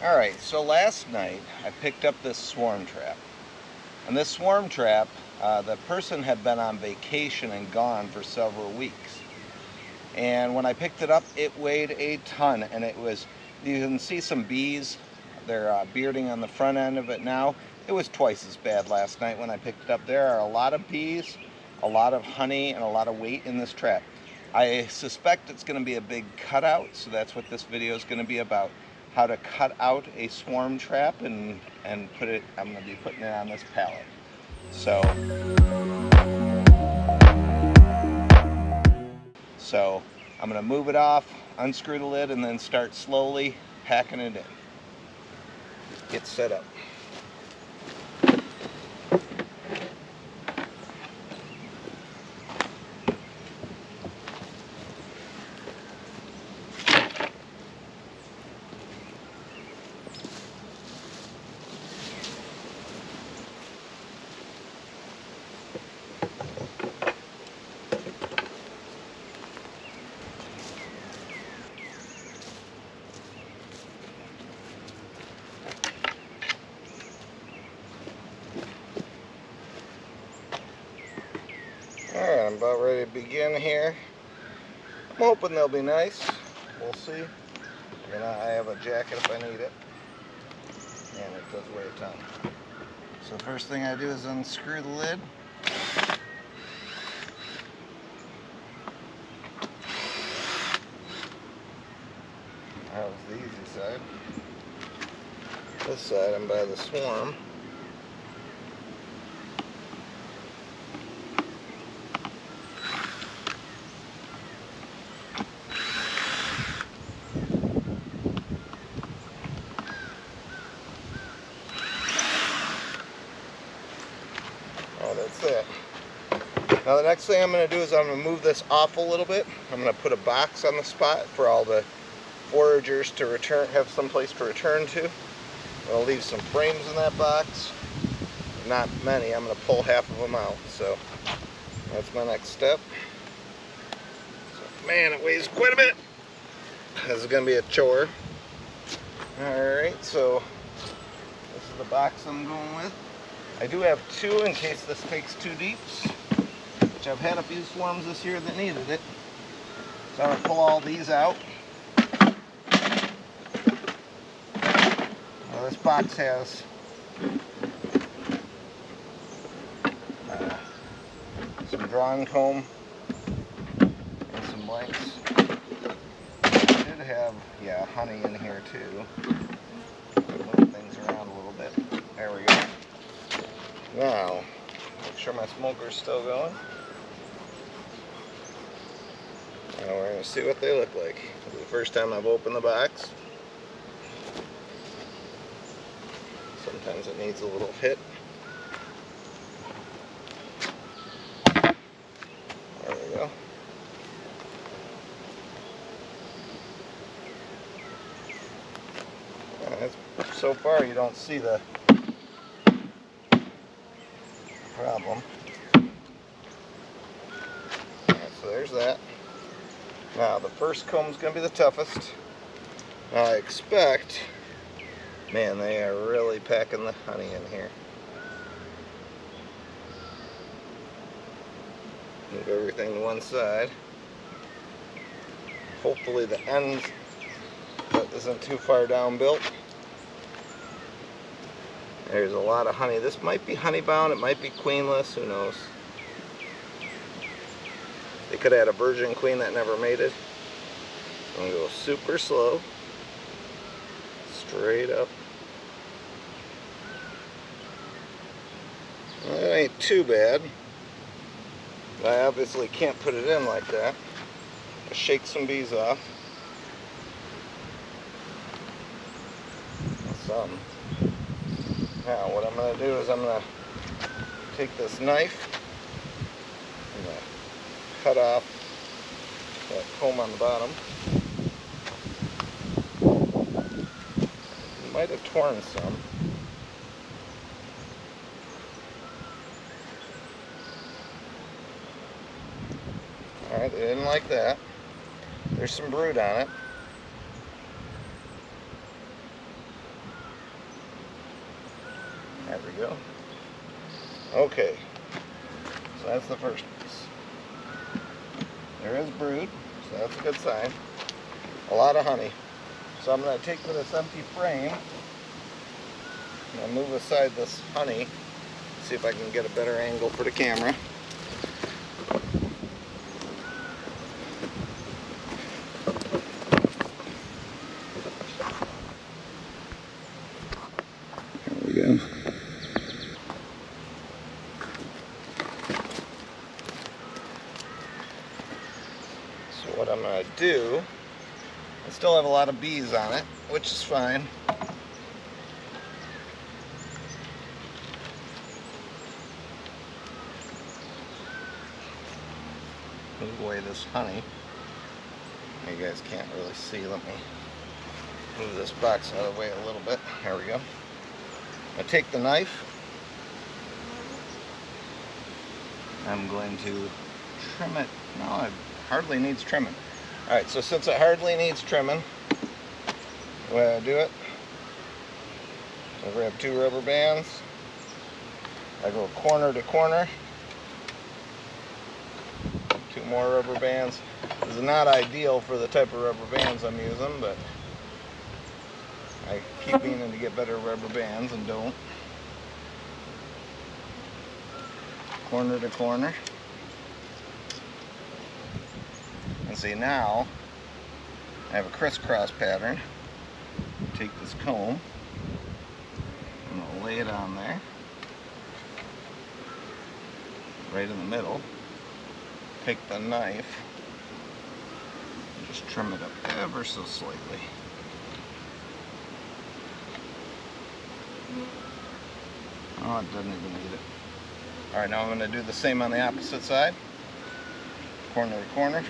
Alright, so last night I picked up this swarm trap. And this swarm trap, the person had been on vacation and gone for several weeks. And when I picked it up, it weighed a ton, and you can see some bees. They're bearding on the front end of it now. It was twice as bad last night when I picked it up. There are a lot of bees, a lot of honey, and a lot of weight in this trap. I suspect it's going to be a big cutout, so that's what this video is going to be about. How to cut out a swarm trap and put it, I'm going to be putting it on this pallet. So I'm going to move it off, unscrew the lid, and then start slowly packing it in. Get set up. Alright, I'm about ready to begin here. I'm hoping they'll be nice. We'll see. I have a jacket if I need it. And it does weigh a ton. So the first thing I do is unscrew the lid. That was the easy side. This side I'm by the swarm. Oh, that's it. Now the next thing I'm going to do is I'm going to move this off a little bit. I'm going to put a box on the spot for all the foragers to have some place to return to. I'm going to leave some frames in that box. Not many. I'm going to pull half of them out. So that's my next step. So, man, it weighs quite a bit. This is going to be a chore. Alright, so this is the box I'm going with. I do have two in case this takes 2 deeps, which I've had a few swarms this year that needed it. So I'm going to pull all these out. Now this box has some drawing comb and some blanks. I did have, honey in here too. Move things around a little bit. There we go. Now, make sure my smoker's still going. Now we're going to see what they look like. This is the first time I've opened the box. Sometimes it needs a little hit. There we go. So far you don't see the problem. Alright, so there's that. Now the first comb is going to be the toughest. Now I expect, man, they are really packing the honey in here. Move everything to one side. Hopefully the end isn't too far down built. There's a lot of honey. This might be honey bound, it might be queenless, who knows. They could have had a virgin queen that never made it. I'm going to go super slow. Straight up. Well, that ain't too bad. But I obviously can't put it in like that. I'll shake some bees off. Some. Now what I'm going to do is I'm going to take this knife and cut off that comb on the bottom. Might have torn some. Alright, they didn't like that. There's some brood on it. There we go. Okay, so that's the first piece. There is brood, so that's a good sign. A lot of honey. So I'm going to take this empty frame and move aside this honey, see if I can get a better angle for the camera. There we go. So what I'm going to do, I still have a lot of bees on it, which is fine. Move away this honey. You guys can't really see. Let me move this box out of the way a little bit. There we go. I take the knife. I'm going to trim it. No, it hardly needs trimming. Alright, so since it hardly needs trimming, the way I do it, I grab 2 rubber bands. I go corner to corner. 2 more rubber bands. This is not ideal for the type of rubber bands I'm using, but I keep meaning to get better rubber bands and don't. Corner to corner. And see, now I have a crisscross pattern. Take this comb, I'm going to lay it on there, right in the middle. Take the knife and just trim it up ever so slightly. Oh, it doesn't even need it. Alright, now I'm going to do the same on the opposite side. Corner to corner.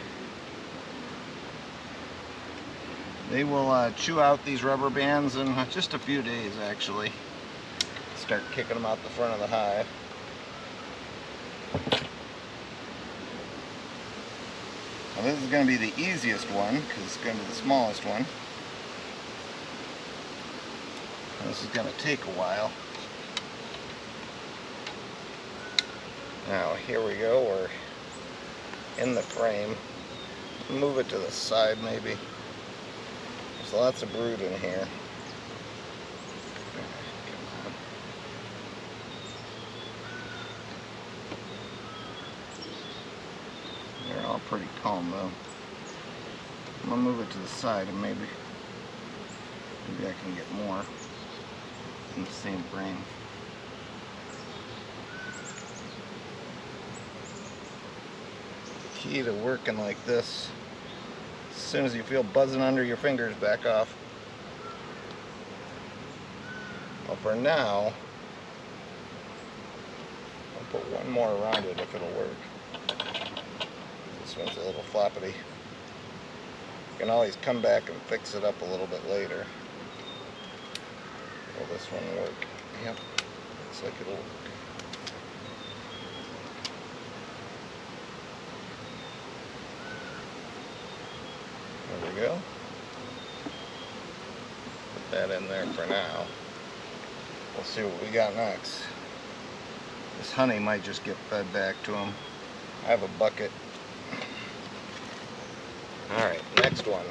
They will chew out these rubber bands in just a few days, actually. Start kicking them out the front of the hive. Now this is going to be the easiest one because it's going to be the smallest one. This is going to take a while. Now here we go, we're in the frame. Move it to the side maybe. There's lots of brood in here. They're all pretty calm though. I'm going to move it to the side and maybe I can get more in the same frame. Key to working like this, as soon as you feel buzzing under your fingers, back off. Well, for now, I'll put one more around it if it'll work. This one's a little floppity. You can always come back and fix it up a little bit later. Will this one work? Yep, looks like it'll work. There we go. Put that in there for now. We'll see what we got next. This honey might just get fed back to them. I have a bucket. Alright, next one.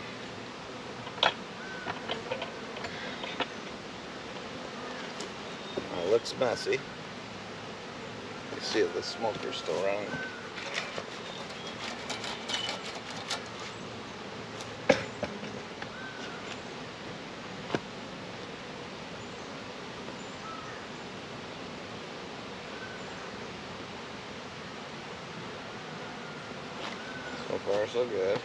It looks messy. You see the smoker's still running. So far so good.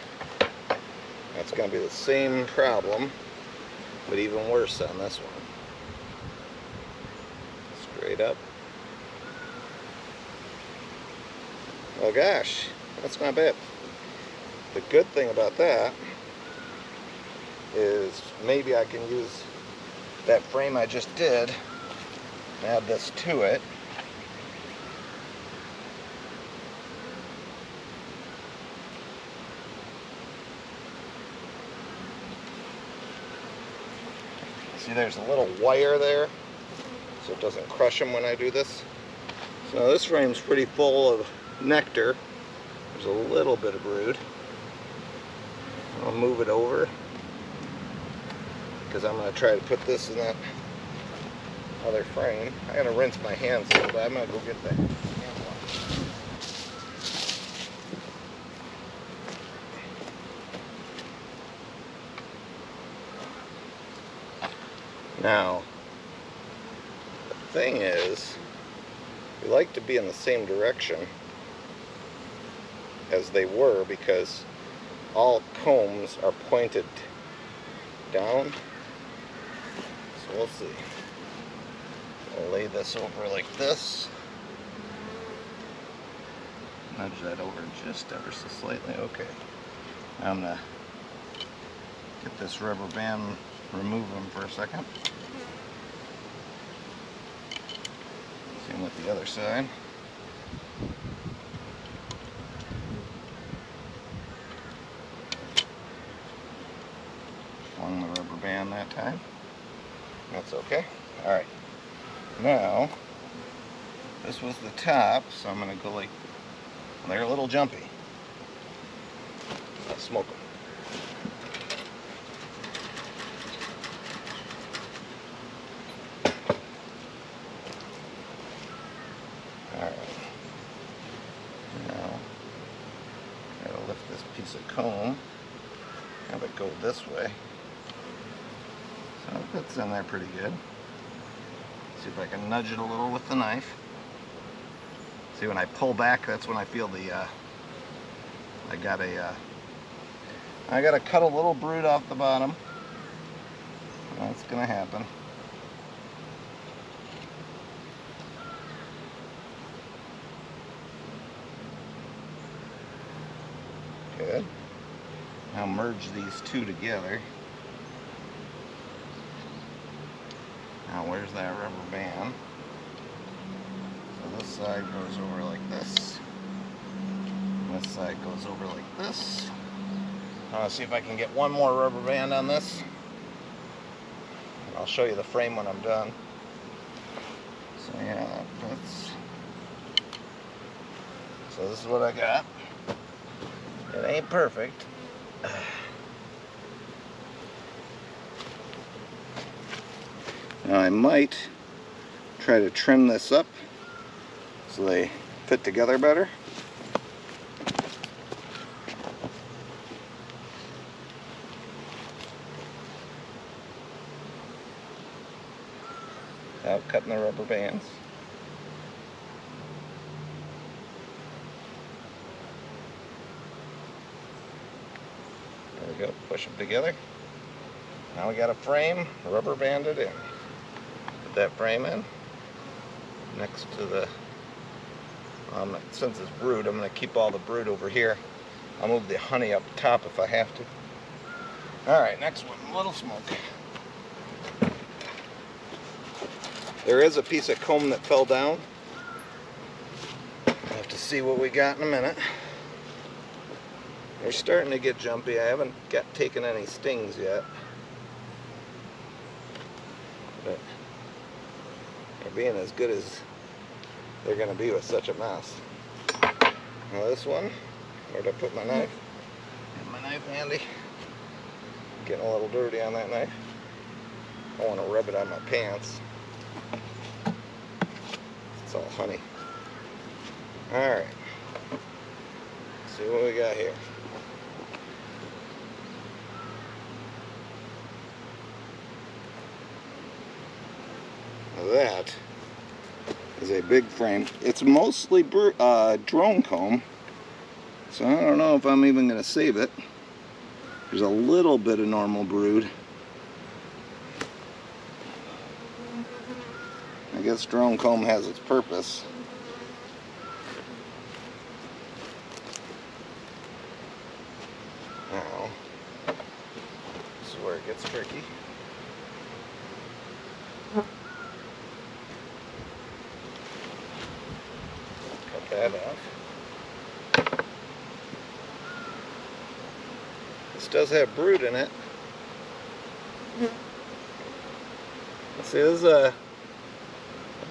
That's going to be the same problem, but even worse on this one. Straight up. Oh gosh, that's not bad. The good thing about that is maybe I can use that frame I just did and add this to it. See, there's a little wire there. so it doesn't crush them when I do this. So this frame's pretty full of nectar. There's a little bit of brood. I'll move it over because I'm going to try to put this in that other frame. I gotta rinse my hands a little bit. I'm gonna go get that. Now, the thing is, we like to be in the same direction as they were because all combs are pointed down. So we'll see. I'll lay this over like this. Nudge that over just ever so slightly. Okay. Now I'm going to get this rubber band, remove them for a second. Same with the other side. Flung the rubber band that time. That's okay. Alright. Now, this was the top, so I'm going to go like, they're a little jumpy. I'll smoke them. Alright. Now, I gotta lift this piece of comb, have it go this way. So it fits in there pretty good. See if I can nudge it a little with the knife. See, when I pull back, that's when I feel the, I gotta cut a little brood off the bottom. That's gonna happen. Good. Now merge these two together. Now where's that rubber band? So this side goes over like this. And this side goes over like this. I want to see if I can get one more rubber band on this. And I'll show you the frame when I'm done. So yeah, that fits. So this is what I got. It ain't perfect. Now I might try to trim this up so they fit together better. Without cutting the rubber bands. There we go, push them together. Now we got a frame, rubber banded in. Put that frame in next to the, since it's brood, I'm going to keep all the brood over here. I'll move the honey up top if I have to. Alright, next one, a little smoke. There is a piece of comb that fell down. I'll have to see what we got in a minute. They're starting to get jumpy. I haven't taken any stings yet. But they're being as good as they're going to be with such a mess. Now this one, where'd I put my knife? Have my knife handy. Getting a little dirty on that knife. I want to rub it on my pants. It's all honey. Alright. See what we got here. That is a big frame. It's mostly drone comb, so I don't know if I'm even going to save it. There's a little bit of normal brood. I guess drone comb has its purpose. Now, this is where it gets tricky. Cut that off. This does have brood in it. See, this is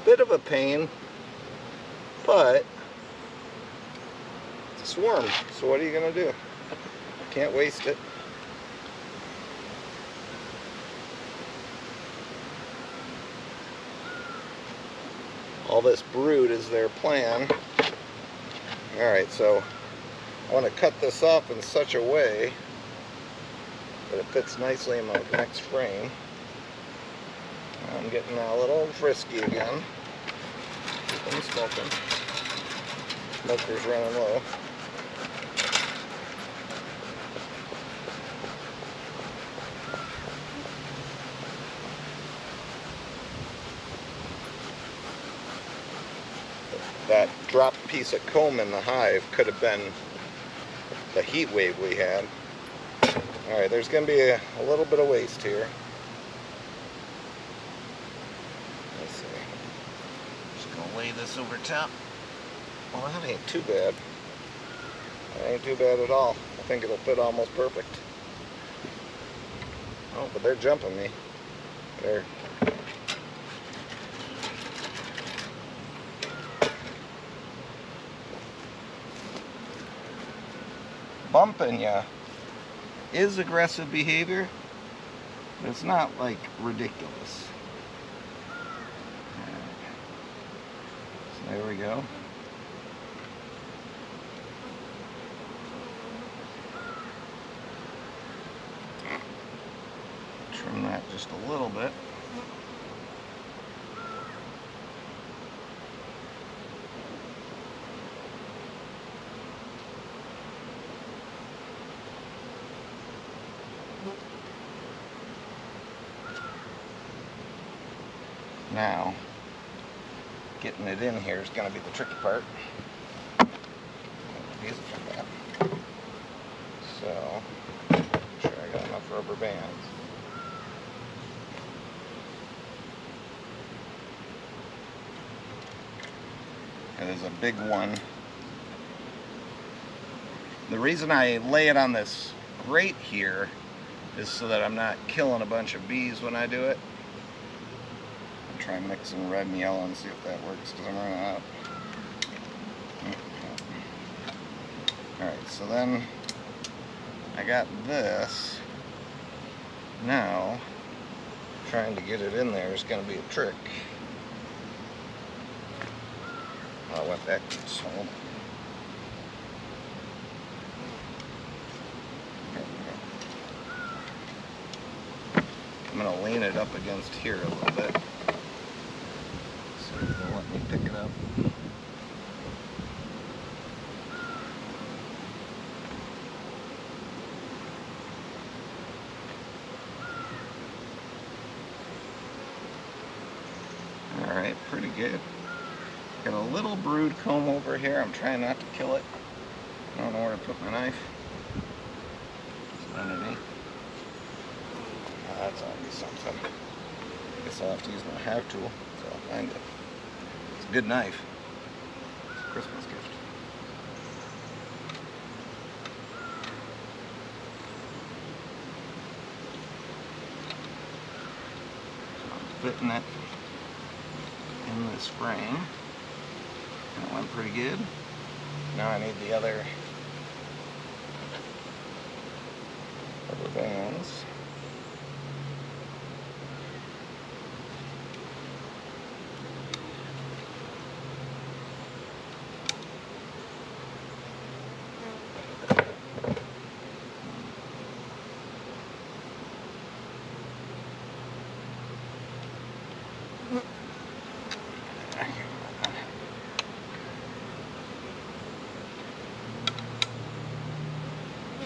bit of a pain, but it's a swarm, so what are you going to do? Can't waste it. All this brood is their plan. Alright, so I want to cut this off in such a way that it fits nicely in my next frame. I'm getting a little frisky again. Keep them smoking. Smoker's running low. That dropped piece of comb in the hive could have been the heat wave we had. Alright, there's going to be a little bit of waste here. Let's see. Just going to lay this over top. Well, that ain't too bad. That ain't too bad at all. I think it'll fit almost perfect. Oh, but they're jumping me. They're bumping ya is aggressive behavior, but it's not like ridiculous. So there we go. Trim that just a little bit. Now, getting it in here is going to be the tricky part. So, make sure I got enough rubber bands. And there's a big one. The reason I lay it on this grate here is so that I'm not killing a bunch of bees when I do it. Try mixing red and yellow and see if that works, because I'm running out. Alright, so then I got this. Now, trying to get it in there is going to be a trick. I'll let that get sold. I'm going to lean it up against here a little bit. They'll let me pick it up. Alright, pretty good. Got a little brood comb over here. I'm trying not to kill it. I don't know where to put my knife. It's underneath. Oh, that's obviously something. I guess I'll have to use my hive tool, so I'll find it. It's a good knife. It's a Christmas gift. So I'm fitting it in this frame. And it went pretty good. Now I need the other rubber bands.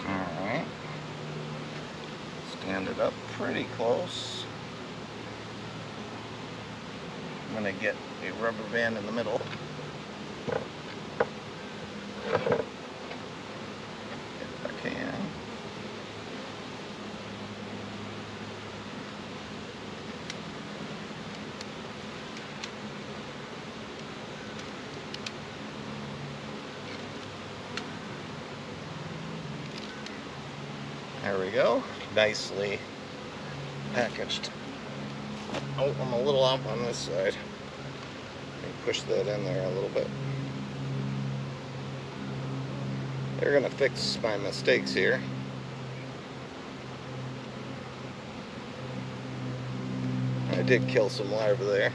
Alright. Stand it up pretty close. I'm going to get a rubber band in the middle. If I can. There we go. Nicely packaged. Oh, I'm a little off on this side. push that in there a little bit. They're going to fix my mistakes here. I did kill some larvae there,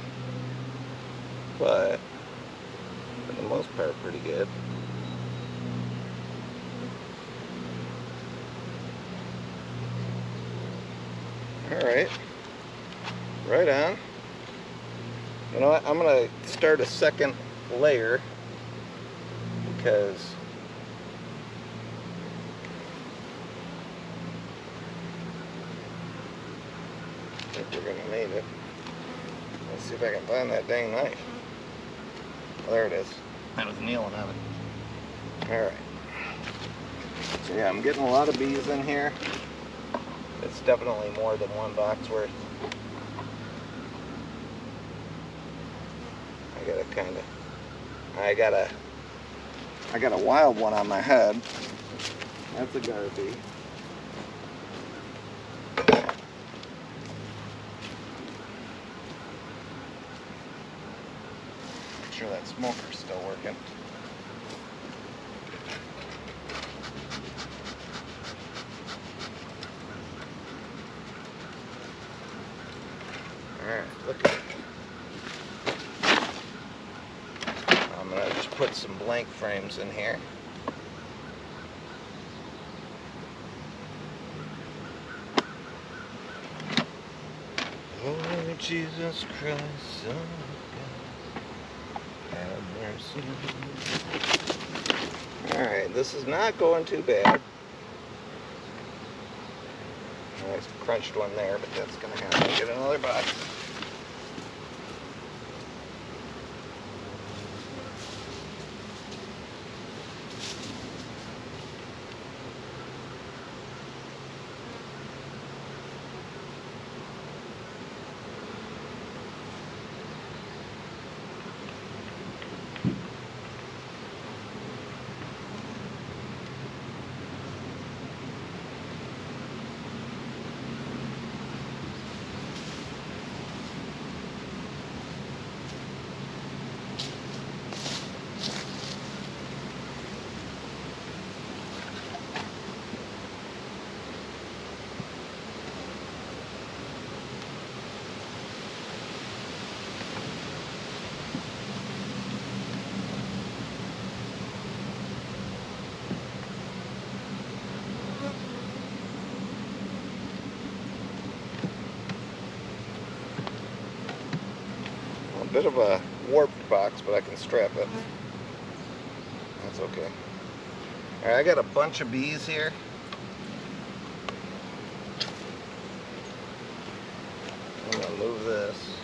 but for the most part pretty good. Alright, right on. You know what, I'm going to start a second layer because I think we're going to need it. Let's see if I can find that dang knife. Oh, there it is. I was kneeling on it. Alright. So yeah, I'm getting a lot of bees in here. It's definitely more than one box worth. I got a wild one on my head. That's a gar bee. Make sure that smoker's still working. Alright, look at it. I'm going to just put some blank frames in here. Oh, Jesus Christ, Son of God, have mercy. Alright, this is not going too bad. Nice crunched one there, but that's going to have to get another box. A bit of a warped box, but I can strap it. That's okay. Alright, I got a bunch of bees here. I'm going to move this.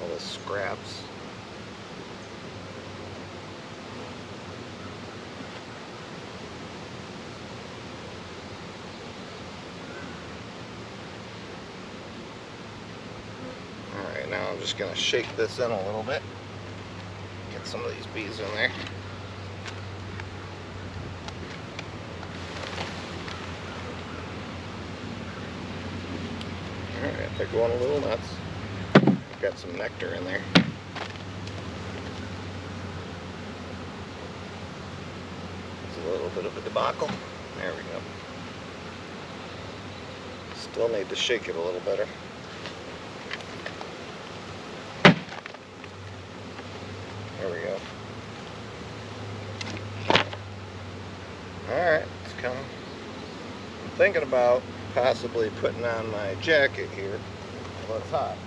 All the scraps. Alright, now I'm just going to shake this in a little bit. Get some of these bees in there. Alright, they're going a little nuts. Got some nectar in there. It's a little bit of a debacle. There we go. Still need to shake it a little better. There we go. Alright, it's coming. I'm thinking about possibly putting on my jacket here. Well, it's hot.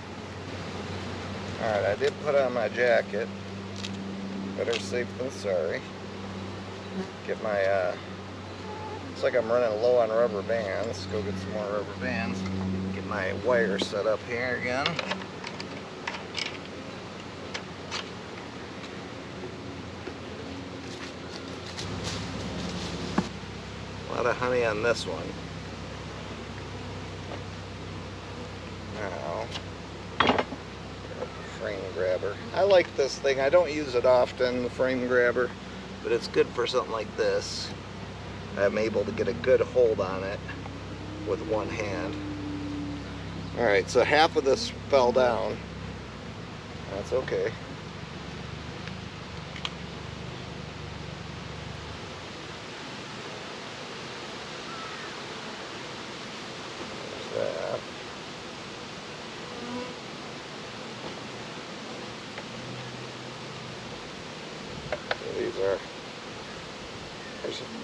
Alright, I did put on my jacket. Better safe than sorry. Get my, looks like I'm running low on rubber bands. Go get some more rubber bands. Get my wire set up here again. A lot of honey on this one. Now, frame grabber. I like this thing. I don't use it often, the frame grabber, but it's good for something like this. I'm able to get a good hold on it with one hand. Alright, so half of this fell down. That's okay.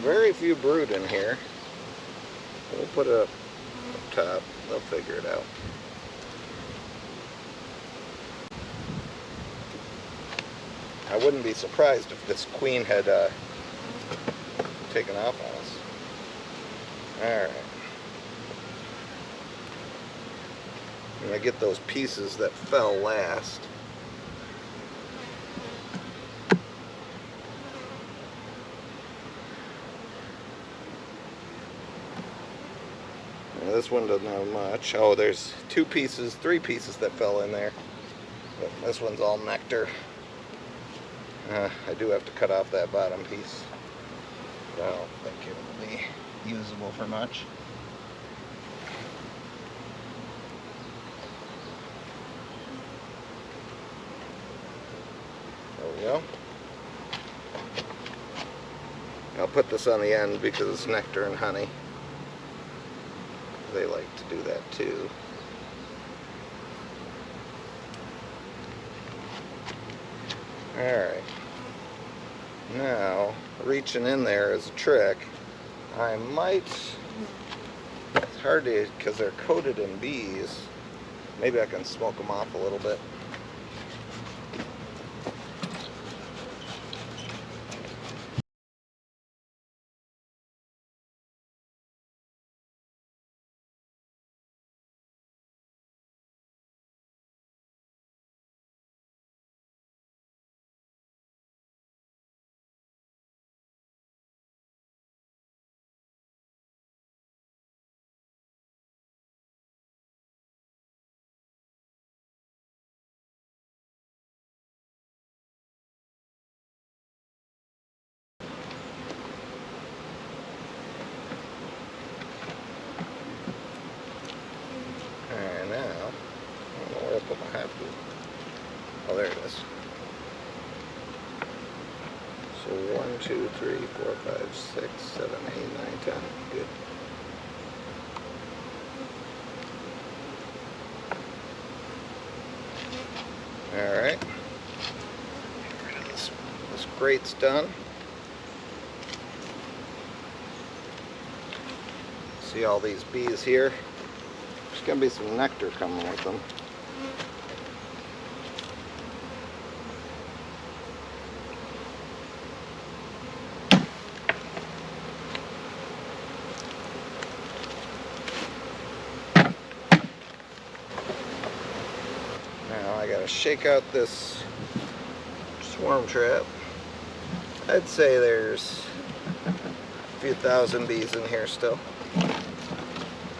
very few brood in here. We'll put it up top. They'll figure it out. I wouldn't be surprised if this queen had taken off on us. Alright. I'm going to get those pieces that fell last. Now this one doesn't have much. Oh, there's 2 pieces, 3 pieces that fell in there. But this one's all nectar. I do have to cut off that bottom piece. But I don't think it will be usable for much. There we go. I'll put this on the end because it's nectar and honey. They like to do that too. Alright, now reaching in there is a trick. I might, it's hard to, because they're coated in bees, maybe I can smoke them off a little bit. And now, I don't know where I put my hive glue. Oh, there it is. So 1, 2, 3, 4, 5, 6, 7, 8, 9, 10. Good. Alright. Get rid of this. This grate's done. See all these bees here? There's going to be some nectar coming with them. Now I got to shake out this swarm trap. I'd say there's a few thousand bees in here still.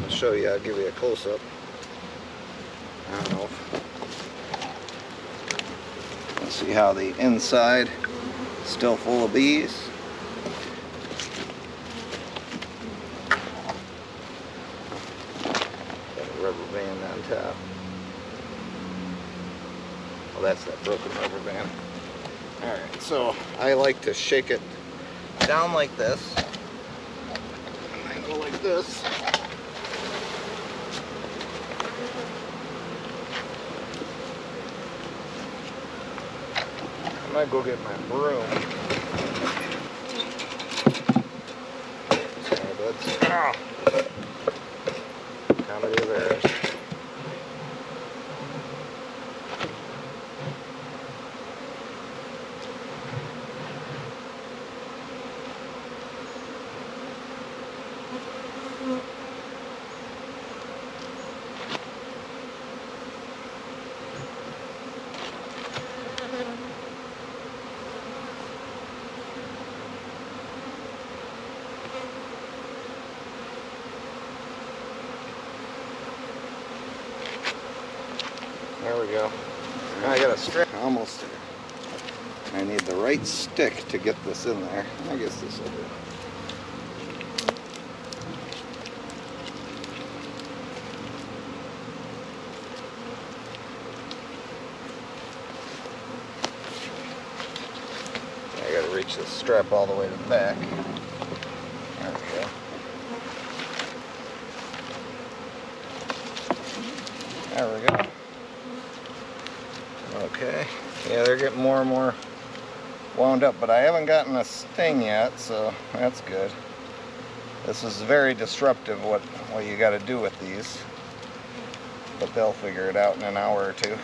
I'll show you, I'll give you a close-up. I don't know. Let's see how the inside is still full of bees. Got a rubber band on top. Well, that's that broken rubber band. Alright, so I like to shake it down like this. And then go like this. I might go get my broom. Sorry, buds. Ah! Comedy of errors. There we go. Now I got a strip. Almost there. I need the right stick to get this in there. I guess this will do. I got to reach this strap all the way to the back. There we go. There we go. Okay, yeah, they're getting more and more wound up, but I haven't gotten a sting yet, so that's good. This is very disruptive what you got to do with these, but they'll figure it out in an hour or two.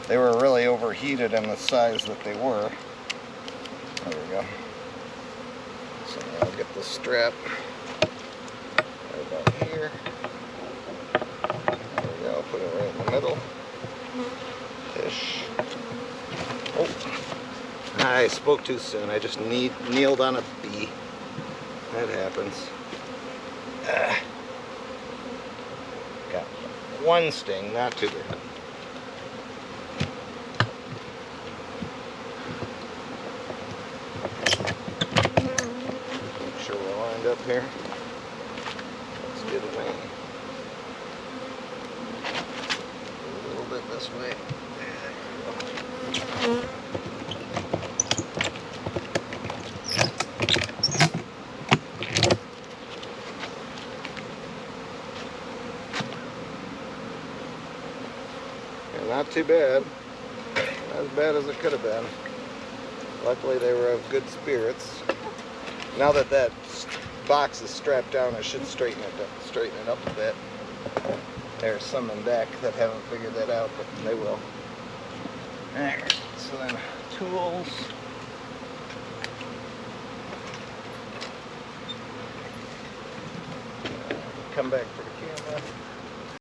They were really overheated in the size that they were. There we go. So now I'll get the strap right about here. There we go, put it right in the middle. Ish. Oh, I spoke too soon. I just kneeled on a bee. That happens. Got one sting, not too bad. Make sure we're lined up here. Let's get away. A little bit this way. There we go. Not too bad. Not as bad as it could have been. Luckily they were of good spirits. Now that that box is strapped down, I should straighten it up a bit. There's some in back that haven't figured that out, but they will. Alright, so then tools. Come back for the camera.